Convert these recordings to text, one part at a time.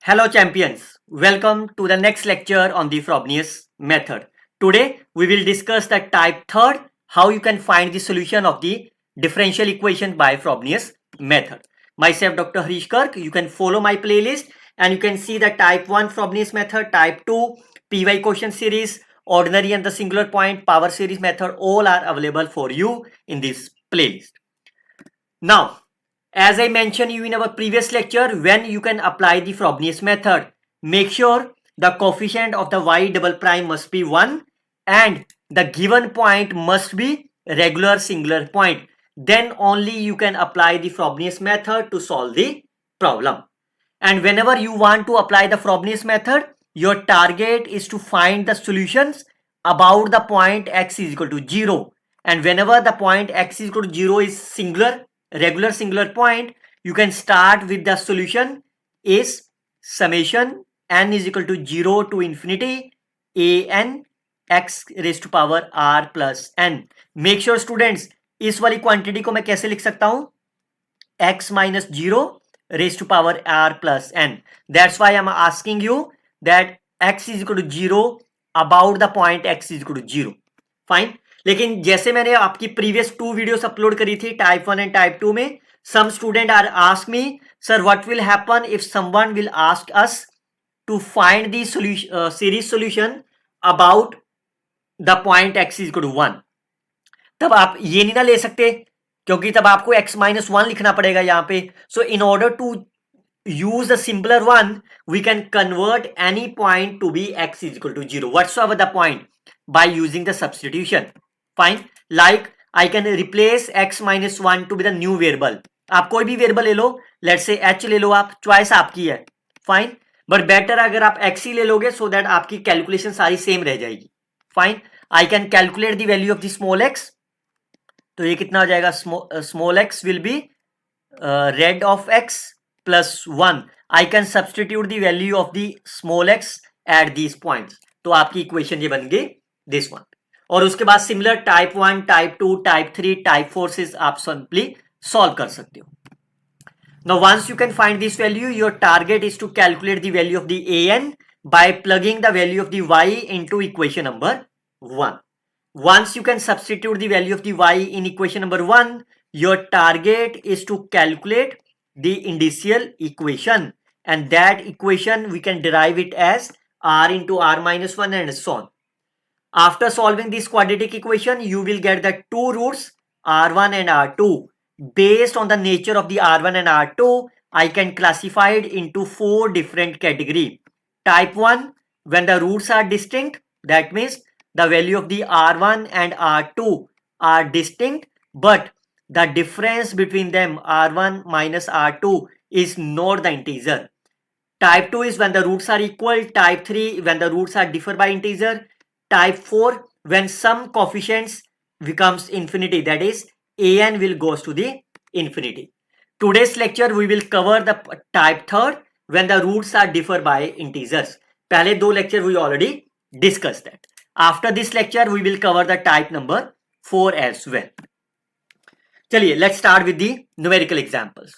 Hello champions, welcome to the next lecture on the Frobenius method. Today we will discuss the type third, how you can find the solution of the differential equation by Frobenius method. Myself Dr. Harish Kark, you can follow my playlist and you can see the type 1 Frobenius method, type 2 PY question series, ordinary and the singular point power series method, all are available for you in this playlist. Now, as I mentioned you in our previous lecture, when you can apply the Frobenius method, make sure the coefficient of the y double prime must be 1 and the given point must be regular singular point. Then only you can apply the Frobenius method to solve the problem. And whenever you want to apply the Frobenius method, your target is to find the solutions about the point x is equal to 0. And whenever the point x is equal to 0 is singular, regular singular point, you can start with the solution is summation n is equal to 0 to infinity an x raised to power r plus n. Make sure students, इस वाली quantity को मैं कैसे लिख सकता हूं, x minus 0 raised to power r plus n. That's why I'm asking you that x is equal to 0 about the point x is equal to 0. Fine. लेकिन जैसे मैंने आपकी प्रीवियस 2 वीडियोस अपलोड करी थी टाइप 1 एंड टाइप 2 में, some student are ask me, sir, what will happen if someone will ask us to find the solution, series solution about the point x is equal to 1. तब आप ये नहीं ना ले सकते क्योंकि तब आपको x minus 1 लिखना पड़ेगा यहाँ पे. So in order to use the simpler one, we can convert any point to be x is equal to 0 whatsoever the point by using the substitution. Fine. Like I can replace x minus 1 to be the new variable. आप कोई भी variable ले लो, let's say h ले लो, आप choice आपकी है. Fine. But better अगर आप x ही ले लोगे सो दैट आपकी कैलकुलेशन सारी सेम रह जाएगी. Fine. I can calculate the value of the small x. तो ये कितना हो जाएगा, small x will be rid of x plus 1. I can substitute the value of the small x at these points. तो आपकी equation ये बन गई this one. और उसके बाद similar type 1, type 2, type 3, type 4 से आप सिंपली सॉल्व कर सकते हो. Now once you can find this value, your target is to calculate the value of the an by plugging the value of the y into equation number 1. Once you can substitute the value of the y in equation number 1, your target is to calculate the initial equation, and that equation we can derive it as r into r minus 1 and so on. After solving this quadratic equation, you will get the two roots r1 and r2. Based on the nature of the r1 and r2, I can classify it into 4 different categories. Type 1, when the roots are distinct, that means the value of the r1 and r2 are distinct, but the difference between them, r1 minus r2, is not the integer. Type 2 is when the roots are equal. Type 3, when the roots are differ by integer. Type 4, when some coefficients becomes infinity, that is an will goes to the infinity. Today's lecture we will cover the type third, when the roots are differ by integers. पहले 2 lecture we already discussed that. After this lecture we will cover the type number 4 as well. चलिए, let's start with the numerical examples.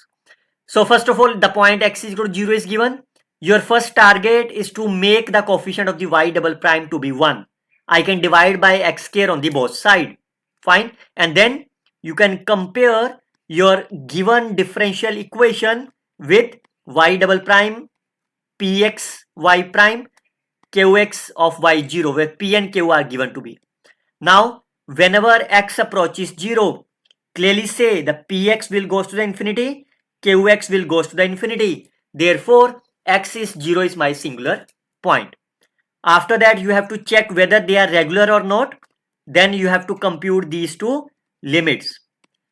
So first of all, the point x is equal to 0 is given. Your first target is to make the coefficient of the y double prime to be 1. I can divide by x square on the both side. Fine. And then you can compare your given differential equation with y double prime px y prime qx of y0, where p and q are given to be. Now, whenever x approaches 0, clearly say the px will goes to the infinity, qx will goes to the infinity. Therefore, x is 0 is my singular point. After that, you have to check whether they are regular or not. Then you have to compute these two limits.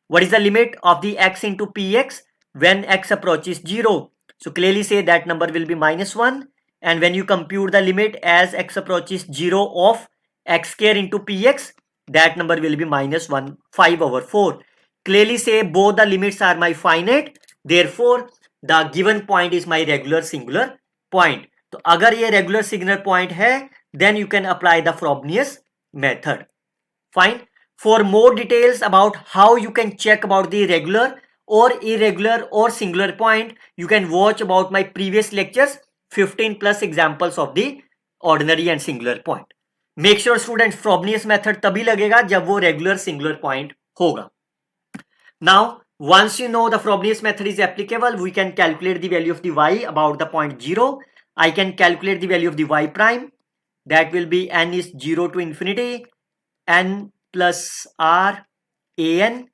What is the limit of the x into px when x approaches 0? So clearly say that number will be minus 1. And when you compute the limit as x approaches 0 of x square into px, that number will be minus 1, 5 over 4. Clearly say both the limits are my finite. Therefore, the given point is my regular singular point. तो अगर ये regular singular point है, then you can apply the Frobenius method. Fine. For more details about how you can check about the regular or irregular or singular point, you can watch about my previous lectures 15 plus examples of the ordinary and singular point. Make sure students Frobenius method तभी लगेगा जब वो regular singular point होगा. Now once you know the Frobenius method is applicable, we can calculate the value of the y about the point 0. I can calculate the value of the y prime. That will be n is 0 to infinity, n plus r an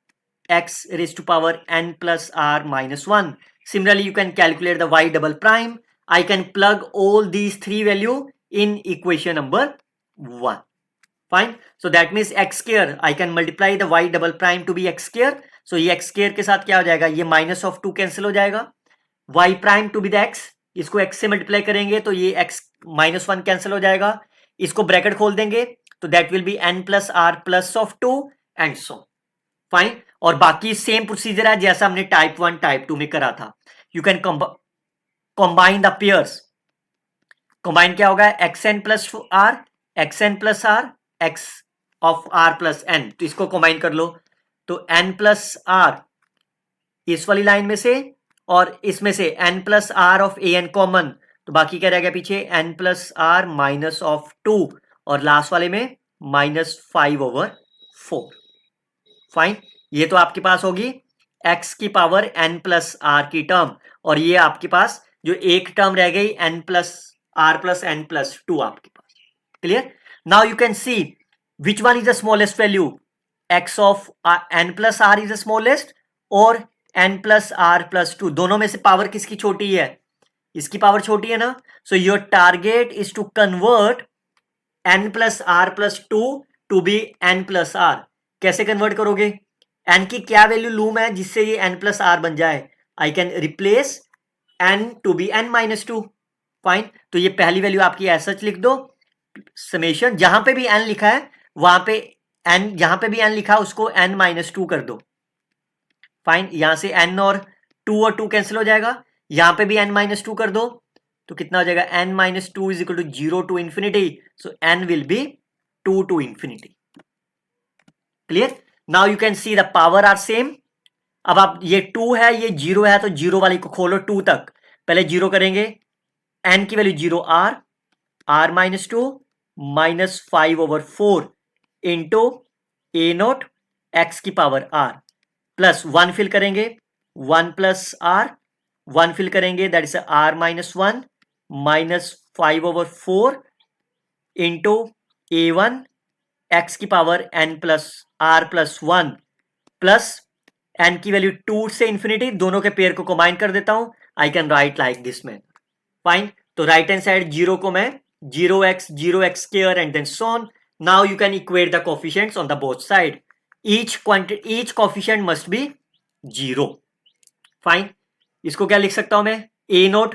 x raised to power n plus r minus 1. Similarly, you can calculate the y double prime. I can plug all these three value in equation number 1. Fine. So that means x square. I can multiply the y double prime to be x square. So ये x square के साथ क्या हो जाएगा, ये minus of 2 cancel हो जाएगा. y prime to be the x, इसको x से मल्टीप्लाई करेंगे तो ये x minus 1 कैंसिल हो जाएगा. इसको ब्रैकेट खोल देंगे तो that will be n plus r plus of 2 and so. Fine. और बाकी सेम प्रोसीजर है जैसा हमने टाइप 1 टाइप 2 में करा था. You can combine the pairs. Combine क्या होगा, xn plus r, xn plus r, x of r plus n. तो इसको कंबाइन कर लो तो n प्लस r इस वाली लाइन में से और इसमें से n plus r of an common, तो बाकी क्या रहेगा पीछे n plus r minus of 2 और लास्ट वाले में -5/4. फाइन. ये तो आपके पास होगी x की पावर n प्लस r की टर्म और ये आपके पास जो एक टर्म रह गई n plus r plus n plus 2 आपके पास. Clear. Now you can see which one is the smallest value, x of n plus r is the smallest और n प्लस r प्लस 2. दोनों में से पावर किसकी छोटी है, इसकी पावर छोटी है ना. So your target is to convert n plus r plus 2 to be n plus r. कैसे कन्वर्ट करोगे, n की क्या वैल्यू लूम है जिससे ये n प्लस r बन जाए. I can replace n to be n minus 2. Fine. तो ये पहली वैल्यू आपकी ऐसा लिख दो. समेशन जहां पे भी n लिखा है वहां पे n, जहां पे भी n लिखा उसको n माइनस 2 कर दो. फाइन. यहां से n और 2 कैंसिल हो जाएगा. यहां पे भी n माइनस 2 कर दो तो कितना हो जाएगा, n minus 2 is equal to 0 to infinity. So n will be 2 to infinity. Clear. Now you can see the power are same. अब आप ये 2 है ये 0 है तो 0 वाली को खोलो 2 तक. पहले 0 करेंगे, n की value 0 r minus 2 minus 5/4 into a naught x की पावर r प्लस 1 फिल करेंगे 1 प्लस r, 1 फिल करेंगे that is r minus 1 minus 5/4 into a1 x की power n plus r plus 1 plus n की value 2 से infinity. दोनों के pair को combine कर देता हूं. I can write like this man. Fine. तो राइट हैंड साइड 0 को मैं 0x square and then so on. Now you can equate the coefficients on the both side. Each coefficient must be 0. Fine. इसको क्या लिख सकता हूं मैं, a naught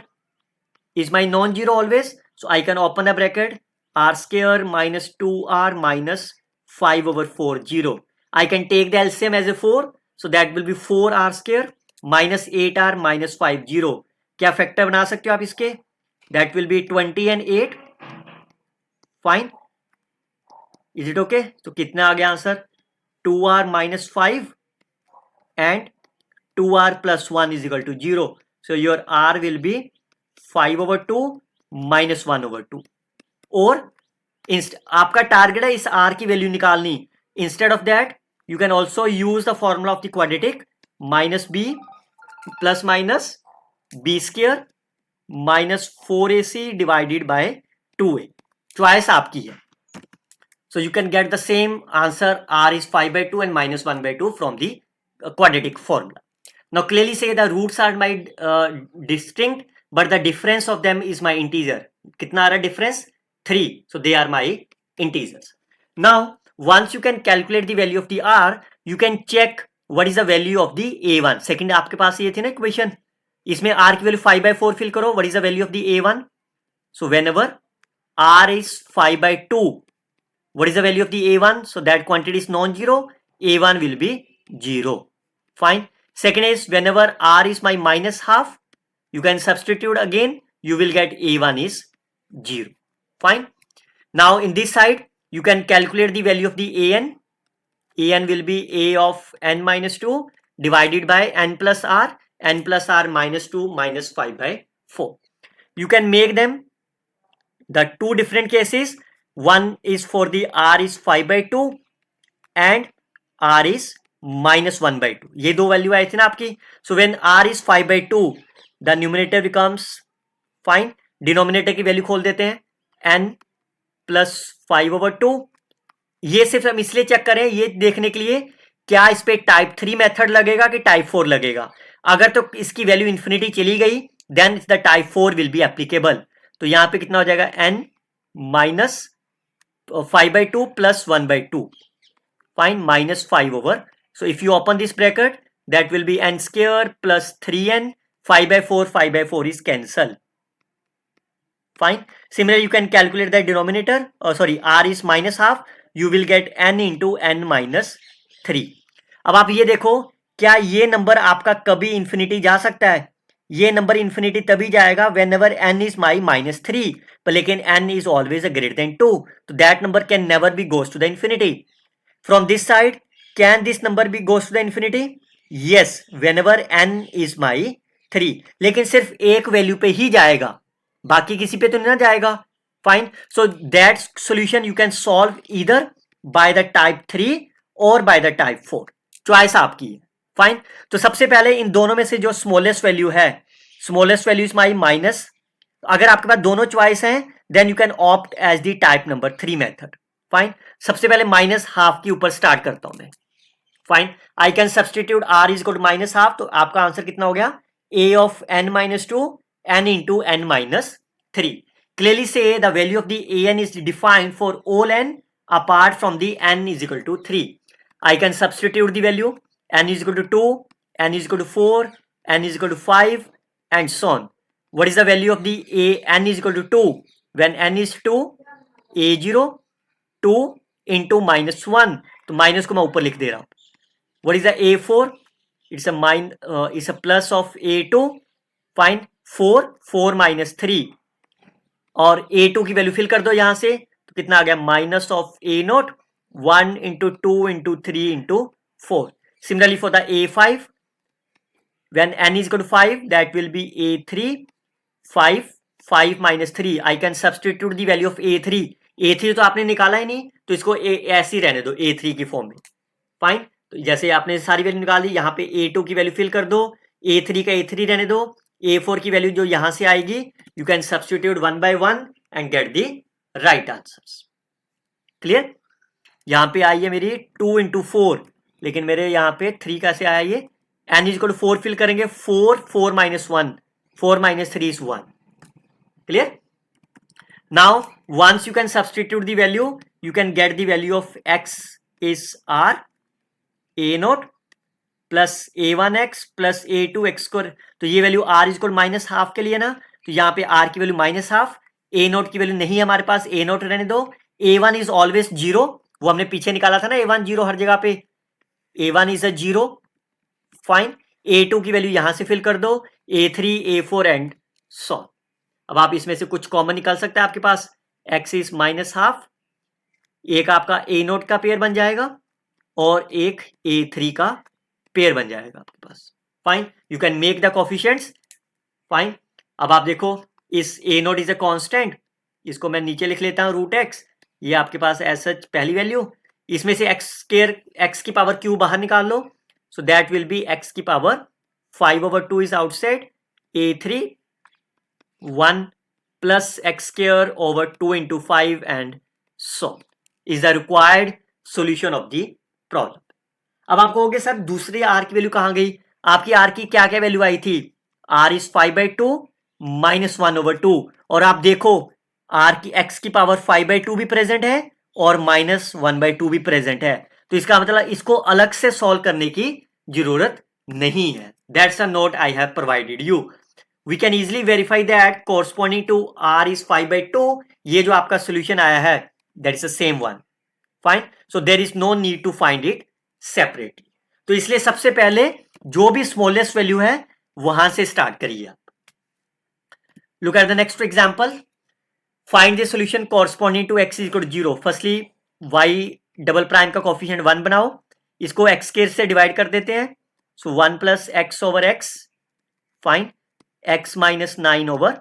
is my non-zero always. So I can open the bracket r square minus 2r minus 5/4 0. I can take the LCM as a 4. So that will be 4r square minus 8r minus 5 0. क्या factor बना सकते हो आप इसके, that will be 20 and 8. Fine. Is it okay. तो कितना आ गया answer, 2r minus 5 and 2r plus 1 is equal to 0. So your r will be 5/2 minus 1/2. और आपका टारगेट है इस r की वैल्यू निकालनी. Instead of that you can also use the formula of the quadratic minus b plus minus b square minus 4ac divided by 2a. Choice आपकी है. So you can get the same answer, r is 5/2 and minus 1/2 from the quadratic formula. Now clearly say the roots are my distinct but the difference of them is my integer. कितना आ रहा है difference, 3. So they are my integers. Now once you can calculate the value of the r, you can check what is the value of the a1. Second आपके पास ये थी ना equation, इसमें r की value 5/4 fill करो. What is the value of the a1? So whenever r is 5/2, what is the value of the a1? So that quantity is non-zero, a1 will be 0. Fine. Second is whenever r is my minus half, you can substitute again, you will get a1 is 0. Fine. Now in this side you can calculate the value of the an. An will be a of n minus 2 divided by n plus r minus 2 minus 5/4. you can make them the two different cases. One is for the r is 5 by 2 and r is -1 by 2. ये दो value आई थी ना आपकी. So when r is 5 by 2, the numerator becomes fine. Denominator की value खोल देते हैं n plus 5/2. ये सिर्फ हम इसलिए चेक करें, ये देखने के लिए क्या इस पे टाइप 3 मेथड लगेगा कि टाइप 4 लगेगा. अगर तो इसकी वैल्यू इंफिनिटी चली गई then the type 4 will be applicable. तो यहां पे कितना हो जाएगा, n minus 5/2 plus 1/2 fine -5/. So if you open this bracket, that will be n square plus 3n. 5/4 is cancelled. Fine. Similarly, you can calculate the denominator. Sorry, r is -half. You will get n into n minus 3. अब आप ये देखो, क्या ये number आपका कभी infinity जा सकता है? ये नंबर इंफिनिटी तभी जाएगा whenever n is -3, but लेकिन n is always greater than 2. तो that number can never be goes to the infinity. From this side, can this number be goes to the infinity? Yes, whenever n is 3. लेकिन सिर्फ एक value पे ही जाएगा, बाकी किसी पे तो नहीं ना जाएगा. Fine. So that solution you can solve either by the type 3 और बाय द टाइप 4. चॉइस आपकी है. फाइन. तो सबसे पहले इन दोनों में से जो स्मॉलेस्ट वैल्यू है, smallest value is my minus. अगर आपके पास दोनों चॉइस हैं then you can opt as the type number 3 method. Fine. सबसे पहले -half के ऊपर स्टार्ट करता हूं मैं. Fine. I can substitute r is equal to -half. तो आपका आंसर कितना हो गया, a of n-2 n into n minus 3. Clearly say the value of the an is defined for all n apart from the n is equal to 3. I can substitute the value. N is equal to 2, n is equal to 4, n is equal to 5 and so on. What is the value of the n is equal to 2? When n is 2, a0 2 into -1. तो minus को मैं ऊपर लिख दे रहा हूं. What is the a4? It's a plus of a2. Find 4 minus 3. और a2 की value fill कर दो यहां से, तो कितना आ गया, minus of a0 1 into 2 into 3 into 4. Similarly for the a5, when n is equal to 5, that will be a3 5 minus 3. I can substitute the value of a3. a3 तो आपने निकाला ही नहीं, तो इसको ऐसे ही रहने दो a3 की फॉर्म में. फाइन. तो जैसे आपने सारी वैल्यू निकाल दी, यहाँ पे a2 की वैल्यू फिल कर दो, a3 का a3 रहने दो, a4 की वैल्यू जो यहां से आएगी you can substitute 1 by 1 and get the right answers. Clear. यहां पे आई है मेरी 2 into 4, लेकिन मेरे यहाँ पे 3 कैसे आया, ये n is equal to 4 fill करेंगे, 4 minus 1, 4 minus 3 is 1. Clear. Now once you can substitute the value, you can get the value of x is r a0 plus a1x plus a2x square. तो ये value r is equal -half के लिए ना, तो यहाँ पे r की value -half, a0 की वैल्यू नहीं है हमारे पास, a0 रहने दो. a1 इज ऑलवेज 0, वो हमने पीछे निकाला था ना, a1 0 हर जगह पे, a1 is a 0. Fine. a2 की वैल्यू यहां से फिल कर दो, a3 a4 एंड सो. अब आप इसमें से कुछ कॉमन निकाल सकते हैं आपके पास. x इज -half, एक आपका a0 का पेयर बन जाएगा और एक a3 का पेयर बन जाएगा आपके पास. Fine. You can make the coefficients. Fine. अब आप देखो, इस a0 इज अ कांस्टेंट, इसको मैं नीचे लिख लेता हूं √x. ये आपके पास एज सच पहली वैल्यू. इसमें से x की पावर क्यू बाहर निकाल लो, so that will be x की power 5/2 is outside, a3 1 plus x² over 2 into 5 and so is the required solution of the problem. अब आप कहोगे सर दूसरे r की वैल्यू कहां गई? आपकी r की क्या क्या वैल्यू आई थी? r is 5/2 -1/2. और आप देखो r की x की पावर 5/2 भी प्रेजेंट है और -1/2 भी प्रेजेंट है. तो इसका मतलब इसको अलग से सॉल्व करने की जरूरत नहीं है. That's a note I have provided you. We can easily verify that corresponding to r is 5/2. ये जो आपका सोल्यूशन आया है that is the same one. Fine. So there is no need to find it separately. तो इसलिए सबसे पहले जो भी स्मॉलेस्ट वैल्यू है वहां से स्टार्ट करिए आप. Look at the next example. Find the solution corresponding to x equal to 0. Firstly y double prime का कोफिशिएंट 1 बनाओ, इसको x² से डिवाइड कर देते हैं. So 1 plus x over x. Fine. x -9 over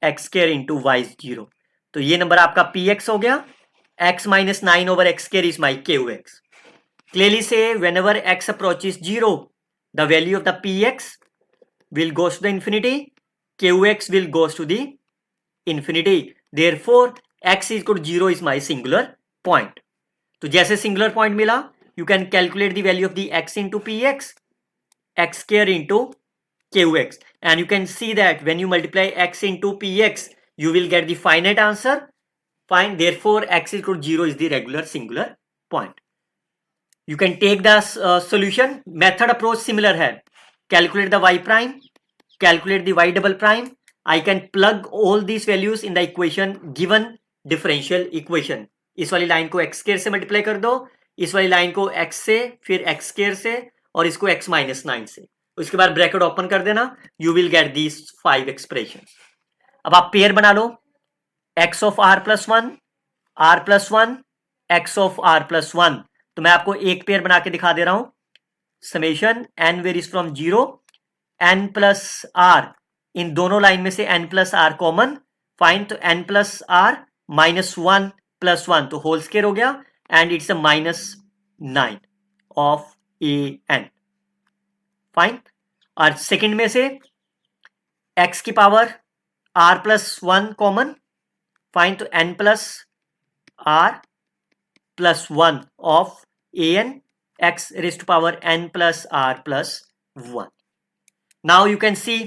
x square into y is 0। तो ये number आपका पी एक्स हो गया। x minus 9 over x square is my qx. Clearly say whenever x approaches 0, the value of the px will goes to the infinity, qx will goes to the infinity. Therefore, x is equal to 0 is my singular point. तो जैसे singular point मिला, you can calculate the value of the x into px, x square into qx, and you can see that when you multiply x into px, you will get the finite answer. Fine, therefore x is equal to 0 is the regular singular point. You can take the solution. Method approach similar है. Calculate the y prime, calculate the y double prime. I can plug all these values in the equation given differential equation. इस वाली line को x square से multiply कर दो, इस वाली line को x से, फिर x स्क्वायर से, और इसको x माइनस 9 से. उसके बाद ब्रैकेट ओपन कर देना. You will get these 5 expressions. अब आप पेयर बना लो. x of r plus 1, r plus 1, x of r plus 1. तो मैं आपको एक पेयर बना के दिखा दे रहा हूं. Summation n varies from 0, n plus r. इन दोनों लाइन में से n plus r common. Fine, तो n plus r minus 1 plus 1, तो होल स्क्वायर हो गया, and it's a minus 9 of a n. Fine. और सेकेंड में से x की power r plus 1 common. Fine, तो n plus r plus 1 of an x raised to power n plus r plus 1. Now you can see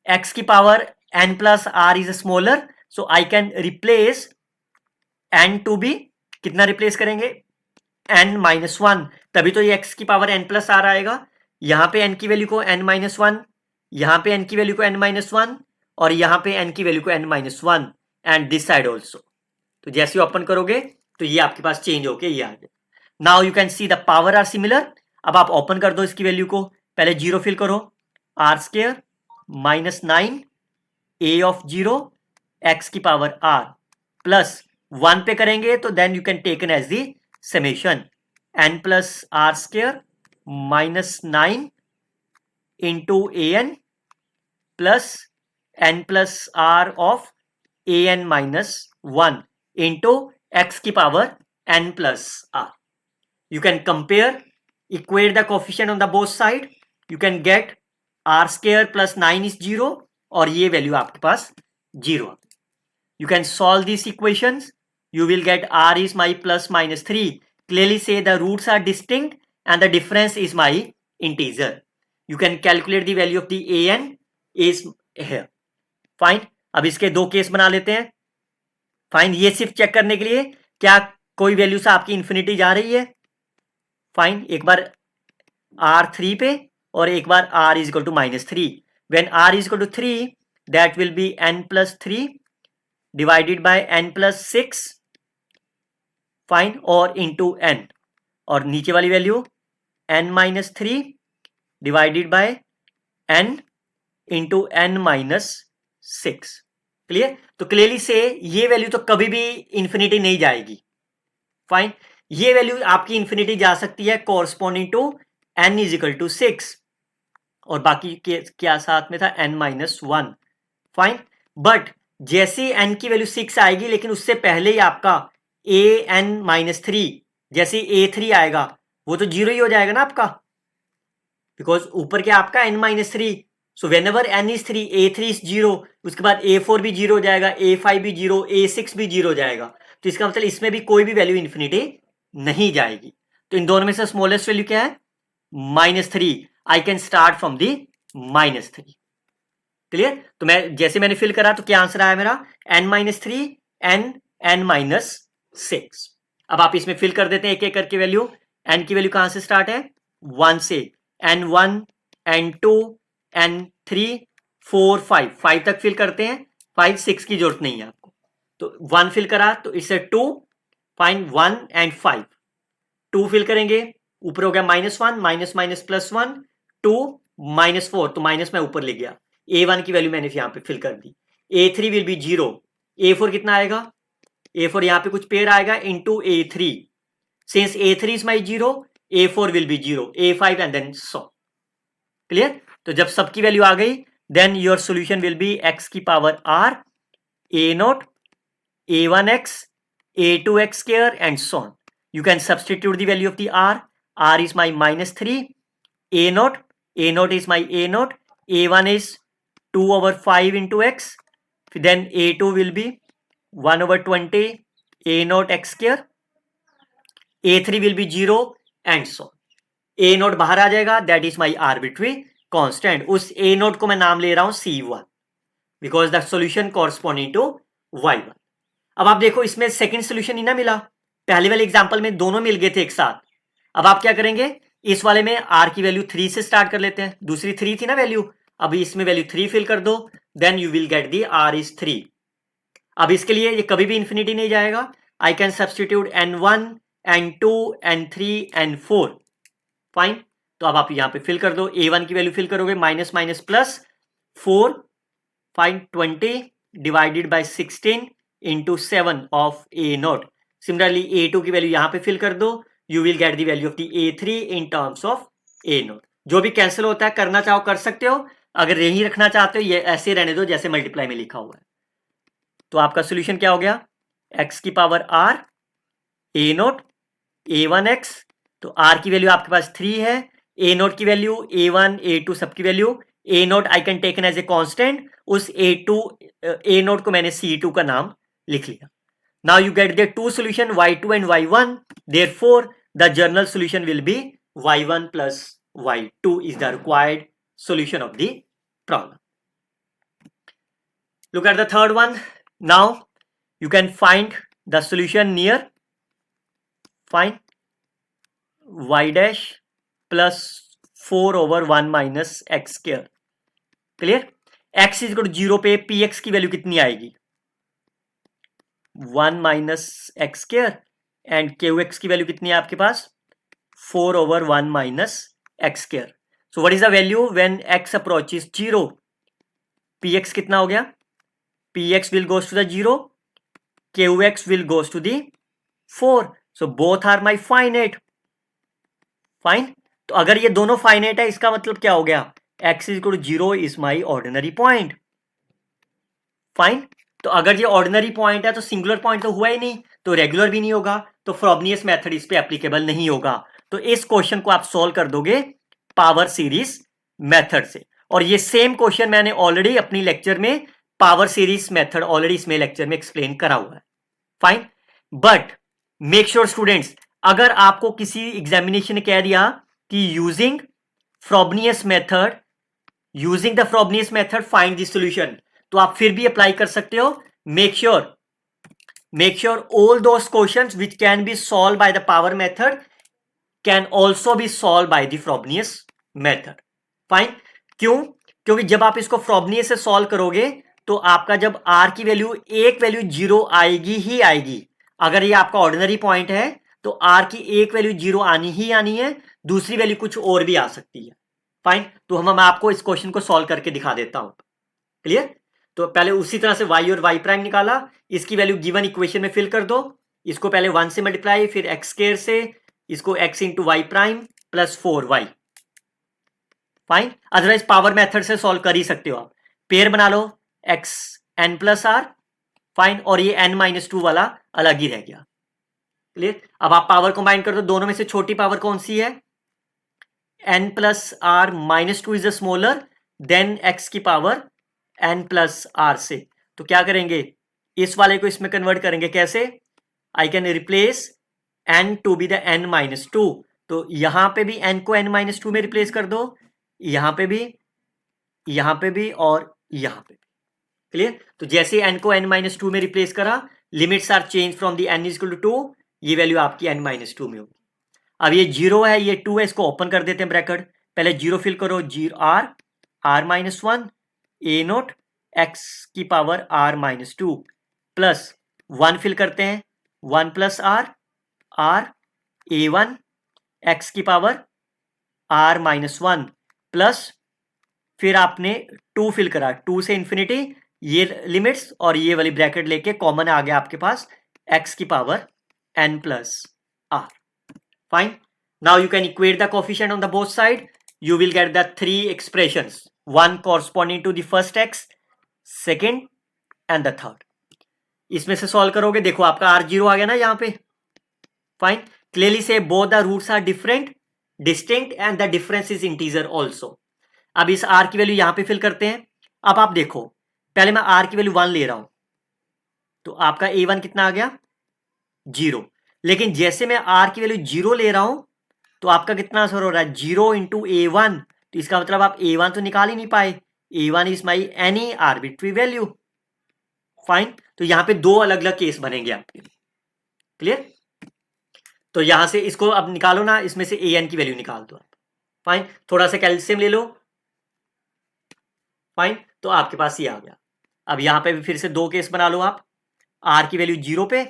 x की power n plus r is smaller, so I can replace n to be, कितना replace करेंगे, n minus 1. तभी तो ये x की power n plus r आएगा. यहां पे n की वैल्यू को n minus 1, यहां पे n की वैल्यू को n minus 1, और यहां पे n की वैल्यू को n minus 1, and this side also. तो जैसे ओपन करोगे तो ये आपके पास चेंज होके ये आ गया. Now you can see the power are similar. अब आप ओपन कर दो इसकी वैल्यू को. पहले 0 फिल करो. R square minus 9 a of 0 x की पावर आर प्लस 1 पे करेंगे तो then you can taken as the summation n plus r square minus 9 into a n plus n plus r of a n minus 1 into x की power n plus r. You can compare, equate the coefficient on the both side. You can get r square plus 9 is 0, और ये value आपके पास 0. You can solve these equations. You will get r is my plus minus 3. Clearly say the roots are distinct and the difference is my integer. You can calculate the value of the an is here. Fine. अब इसके दो case बना लेते हैं. Fine, ये सिर्फ check करने के लिए क्या कोई वैल्यू से आपकी इंफिनिटी जा रही है. फाइन, एक बार r3 पे और एक बार r is equal to minus 3. When r is equal to 3 that will be n plus 3 divided by n plus 6. Fine, और इंटू n, और नीचे वाली value n minus 3 divided by n into n minus 6. Clear. तो clearly से ये value तो कभी भी इंफिनिटी नहीं जाएगी. फाइन, ये वैल्यू आपकी इंफिनिटी जा सकती है corresponding to n is equal to 6, और बाकी क्या साथ में था n माइनस 1. फाइन, बट जैसे n की वैल्यू 6 आएगी, लेकिन उससे पहले ही आपका a n माइनस 3, जैसे a3 आएगा वो तो 0 ही हो जाएगा ना आपका, बिकॉज ऊपर क्या आपका n minus 3. So when ever n is 3, a3 is 0, उसके बाद a4 भी 0 हो जाएगा, a5 भी 0, a6 भी 0 हो जाएगा. तो इसका मतलब इसमें भी कोई भी वैल्यू इंफिनिटी नहीं जाएगी. तो इन दोनों में से स्मॉलेस्ट वैल्यू क्या है, minus 3. I can start from the minus 3. Clear. तो मैं जैसे मैंने फिल करा तो क्या आंसर आया मेरा, n माइनस 3 n माइनस 6. अब आप इसमें फिल कर देते हैं एक एक करके वैल्यू. n की वैल्यू कहां से स्टार्ट है, 1 से. n1 n2 n3 4 5 तक फिल करते हैं. 5 6 की जरूरत नहीं है आपको. तो 1 फिल करा तो इट्स 2. Fine, 1 and 5. 2 फिल करेंगे, ऊपर हो गया minus 1, minus minus plus 1, 2 minus 4, तो माइनस में ऊपर ले गया. a1 की वैल्यू मैंने यहां पे फिल कर दी. a3 will be 0. a4 कितना आएगा, a4 यहां पे कुछ पेयर आएगा into a3. Since a3 is my 0, a4 will be 0, a5 and then so. Clear. तो जब सबकी वैल्यू आ गई, then your solution will be x की power r a naught, a1x, a2x square and so on. You can substitute the value of the r. R is my minus 3, a naught is my a naught, a1 is 2 over 5 into x, then a2 will be 1 over 20 a naught x square, a3 will be 0 and so on. a naught बाहर आ जाएगा, that is my arbitrary constant. उस a naught को मैं नाम ले रहा हूं c1 because the solution corresponding to y1. अब आप देखो इसमें सेकंड सोल्यूशन ही ना मिला, पहले वाले एग्जांपल में दोनों मिल गए थे एक साथ. अब आप क्या करेंगे, इस वाले में r की वैल्यू 3 से स्टार्ट कर लेते हैं, दूसरी 3 थी ना वैल्यू, अभी इसमें वैल्यू 3 फिल कर दो, then you will get the r is 3. अब इसके लिए ये कभी भी इंफिनिटी नहीं जाएगा. आई can substitute n1 n2 n3 n4. Fine, तो अब आप यहां पे फिल कर दो, a1 की वैल्यू फिल करोगे minus minus plus 4, fine 20 divided by 16 into 7 of a not. Similarly a2 की वैल्यू यहां पे फिल कर दो, you will get the value of the a3 in terms of a not. जो भी कैंसिल होता है करना चाहो कर सकते हो, अगर यही रखना चाहते हो ये ऐसे रहने दो जैसे मल्टीप्लाई में लिखा हुआ है. तो आपका सोल्यूशन क्या हो गया, x की power r a not a1x, तो r की वैल्यू आपके पास 3 है, a नॉट की वैल्यू a1 a2 सबकी value, a naught I can taken as a constant, उस a नॉट को मैंने c2 का नाम लिख लिया. Now you get the two solution y2 and y1, therefore the general solution will be y1 plus y2 is the required solution of the problem. Look at the third one. Now you can find the solution near, find y dash plus 4 over 1 minus x square. Clear? x is equal to 0 पे px की value कितनी आएगी, 1 minus x square, and qx की value कितनी है आपके पास, 4 over 1 minus x square. So what is the value when x approaches 0? px कितना हो गया, px will goes to the 0, qx will goes to the 4. So both are my finite. Fine, तो अगर ये दोनों फाइनाइट है इसका मतलब क्या हो गया, x is equal to 0 is my ordinary point. Fine, तो अगर ये ऑर्डिनरी पॉइंट है तो सिंगुलर पॉइंट तो हुआ ही नहीं, तो रेगुलर भी नहीं होगा, तो फ्रॉबनियस मेथड इस पे एप्लीकेबल नहीं होगा. तो इस क्वेश्चन को आप सॉल्व कर दोगे पावर सीरीज मेथड से. और ये सेम क्वेश्चन मैंने ऑलरेडी अपनी लेक्चर में पावर सीरीज मेथड ऑलरेडी इसमें लेक्चर में एक्सप्लेन करा हुआ है. Fine, but make sure students, अगर आपको किसी एग्जामिनेशन ने कह दिया कि using Frobenius method find the solution, तो आप फिर भी अप्लाई कर सकते हो. Make sure all those questions which can be solve by the power method can also be solve by the Frobenius method. Fine, क्यों, क्योंकि जब आप इसको फ्रॉबनियस से सॉल्व करोगे तो आपका जब r की वैल्यू एक वैल्यू 0 आएगी ही आएगी. अगर ये आपका ऑर्डिनरी पॉइंट है तो r की एक वैल्यू 0 आनी ही आनी है, दूसरी वैल्यू कुछ और भी आ सकती है. फाइन, तो मैं आपको इस क्वेश्चन को सॉल्व करके दिखा देता हूं. क्लियर, तो पहले उसी तरह से y और y प्राइम निकाला, इसकी वैल्यू गिवन इक्वेशन में फिल कर दो, इसको पहले 1 से मल्टीप्लाई, फिर x स्क्वायर से, इसको x into y prime plus 4y. Fine, otherwise power method से सॉल्व कर ही सकते हो आप. पेयर बना लो x n plus r. Fine, और ये n माइनस 2 वाला अलग ही रह गया. क्लियर, अब आप पावर कंबाइन कर दो, दोनों में से छोटी पावर कौन सी है, n plus r minus 2 is the smaller than x की पावर n प्लस आर से. तो क्या करेंगे, इस वाले को इसमें कन्वर्ट करेंगे, कैसे, I can replace n to be the n minus 2. तो यहां पे भी n को n माइनस 2 में रिप्लेस कर दो, यहां पे भी और यहां पे भी. क्लियर, तो जैसे n को n माइनस 2 में रिप्लेस करा, limits are change from the n is equal to 2, ये वैल्यू आपकी n माइनस 2 में होगी. अब ये 0 है, ये 2 है, इसको ओपन कर देते हैं ब्रैकेट, पहले 0 फिल करो, 0 r minus 1 a naught x की power r minus 2 plus 1 fill करते हैं, 1 प्लस r a1 x की पावर r माइनस 1 प्लस फिर आपने 2 फिल करा, 2 से इंफिनिटी, ये लिमिट्स और ये वाली ब्रैकेट लेके कॉमन आ गया आपके पास x की power n plus r. Fine. Now you can equate the coefficient on the both side. You will get the 3 expressions, one corresponding to the first x, second and the third. इसमें से solve करोगे, देखो आपका are 0 आ गया ना यहाँ पे। Fine, clearly से both the roots are different, distinct and the difference is integer also. अब इस आर की वैल्यू यहां पे फिल करते हैं। अब आप देखो, पहले मैं आर की वैल्यू 1 ले रहा हूं, तो आपका A1 कितना आ गया 0। लेकिन जैसे मैं आर की वैल्यू 0 ले रहा हूं तो आपका कितना आंसर हो रहा है 0 इंटू A1। तो इसका मतलब आप A1 तो निकाल ही नहीं पाए। A1 is my any arbitrary value. Fine, तो यहां पे दो अलग अलग केस बनेंगे आपके। क्लियर? तो यहां से इसको अब निकालो ना, इसमें से AN की वैल्यू निकाल दो आप। फाइन, थोड़ा सा कैल्शियम ले लो। फाइन, तो आपके पास ये आ गया। अब यहां पे भी फिर से दो केस बना लो आप। आर की वैल्यू 0 पे,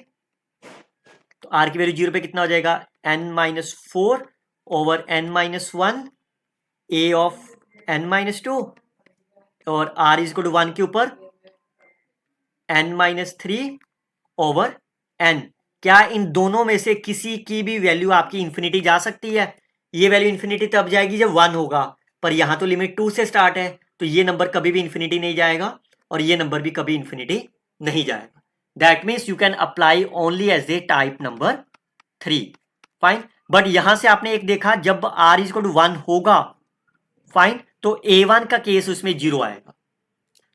तो आर की वैल्यू 0 पे कितना हो जाएगा n-4 over n-1 a of n-2, और r इज इक्वल टू 1 के ऊपर n-3 ओवर n। क्या इन दोनों में से किसी की भी वैल्यू आपकी इंफिनिटी जा सकती है? ये वैल्यू इंफिनिटी तब जाएगी जब 1 होगा, पर यहां तो लिमिट 2 से स्टार्ट है, तो ये नंबर कभी भी इंफिनिटी नहीं जाएगा और ये नंबर भी कभी इंफिनिटी नहीं जाएगा। That means you can apply only as a type number 3। Fine, but यहां से आपने एक देखा, जब r इज इक्वल टू 1 होगा, फाइन, तो A1 का केस उसमें 0 आएगा।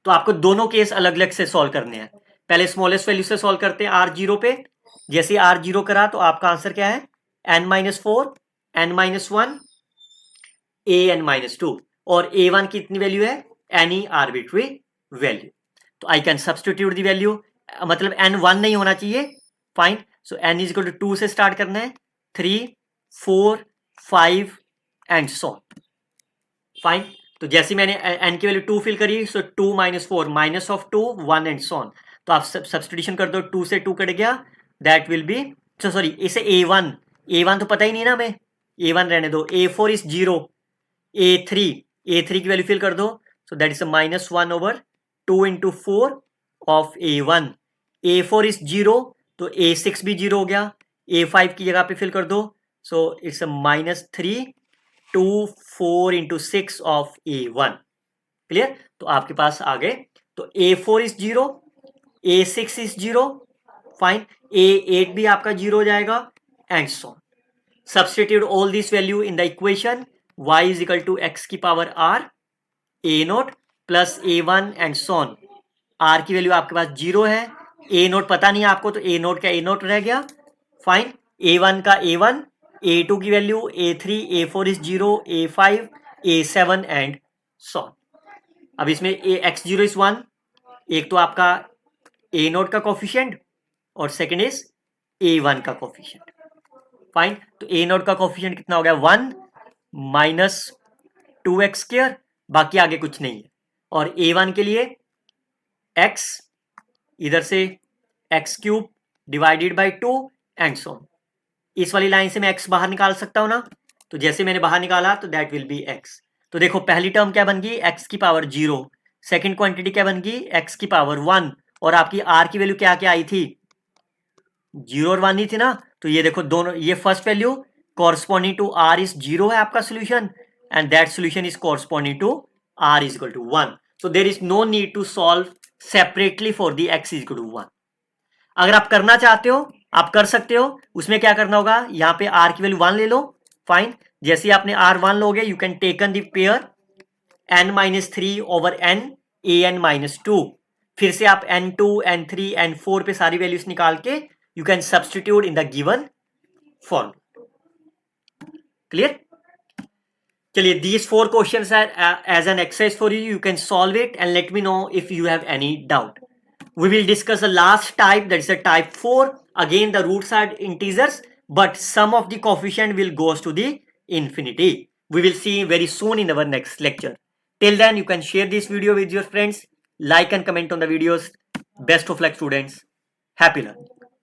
तो आपको दोनों केस अलग अलग से सॉल्व करने हैं। पहले स्मॉलेस्ट वैल्यू से सॉल्व करते हैं आर 0 पे। जैसे आर 0 करा तो आपका आंसर क्या है n-4 n-1 an-2, और A1 की इतनी वैल्यू है एनी आर्बिट्री वैल्यू। तो I can substitute the value, मतलब n1 नहीं होना चाहिए। Fine, so n is equal to 2 से स्टार्ट करना है, 3 4 5 एंड सो ऑन। फाइन, तो जैसे मैंने n की वैल्यू 2 फिल करी, सो 2 - 4 -2 1 एंड सो ऑन। तो आप सब्सटीट्यूशन कर दो, 2 से 2 कट गया, दैट विल बी, सॉरी इसे A1 तो पता ही नहीं ना हमें, A1 रहने दो। A4 इज 0, A3 की वैल्यू फिल कर दो, so that is -1 over 2 into 4 of A1। A4 is 0, तो A6 भी 0 हो गया। A5 की जगह पे फिल कर दो, so it's -3 2 4 into 6 of A1। Clear? तो आपके पास आ गए, तो A4 is 0, A6 is 0, fine, A8 भी आपका 0 हो जाएगा and so on. Substitute all this value in the equation y is equal to x की power r A0 plus A1 and so on. r की वैल्यू आपके पास 0 है, A0 पता नहीं आपको, तो A0 का A0 रह गया। फाइन, A1 का A1, A2 की value, A3 A4 is 0, A5 A7 and so on. अब इसमें x0 इज 1, एक तो आपका A0 का कोफिशिएंट और सेकंड इज A1 का कोफिशिएंट। फाइन, तो A0 का कोफिशिएंट कितना हो गया 1 माइनस 2x², बाकी आगे कुछ नहीं है। और A1 के लिए x, इधर से x³ divided by 2 and so on. इस वाली लाइन से मैं x बाहर निकाल सकता हूं ना, तो जैसे मैंने बाहर निकाला तो दैट विल बी x। तो देखो पहली टर्म क्या बन गई x की पावर 0, सेकंड क्वांटिटी क्या बन गई x की पावर 1, और आपकी r की वैल्यू क्या क्या आई थी 0 और 1 ही थी ना। तो ये देखो दोनों, ये first value corresponding to r is 0 है आपका solution, and that solution is corresponding to r is equal to 1। So there is no need to solve separately for the x is equal to 1। अगर आप करना चाहते हो आप कर सकते हो। उसमें क्या करना होगा, यहाँ पे r की वैल्यू 1 ले लो। फाइन, जैसे ही आपने r1 लोगे, you can taken the pair n-3 over n an-2। फिर से आप n2 n3 n4 पे सारी वैल्यूज निकाल के you can substitute in the given form. Clear? चलिए, these 4 questions are as an exercise for you. You can solve it and let me know if you have any doubt. We will discuss the last type, that is a type 4. Again, the roots are integers, but some of the coefficient will goes to the infinity. We will see very soon in our next lecture. Till then, you can share this video with your friends, like and comment on the videos. Best of luck, students. Happy learning.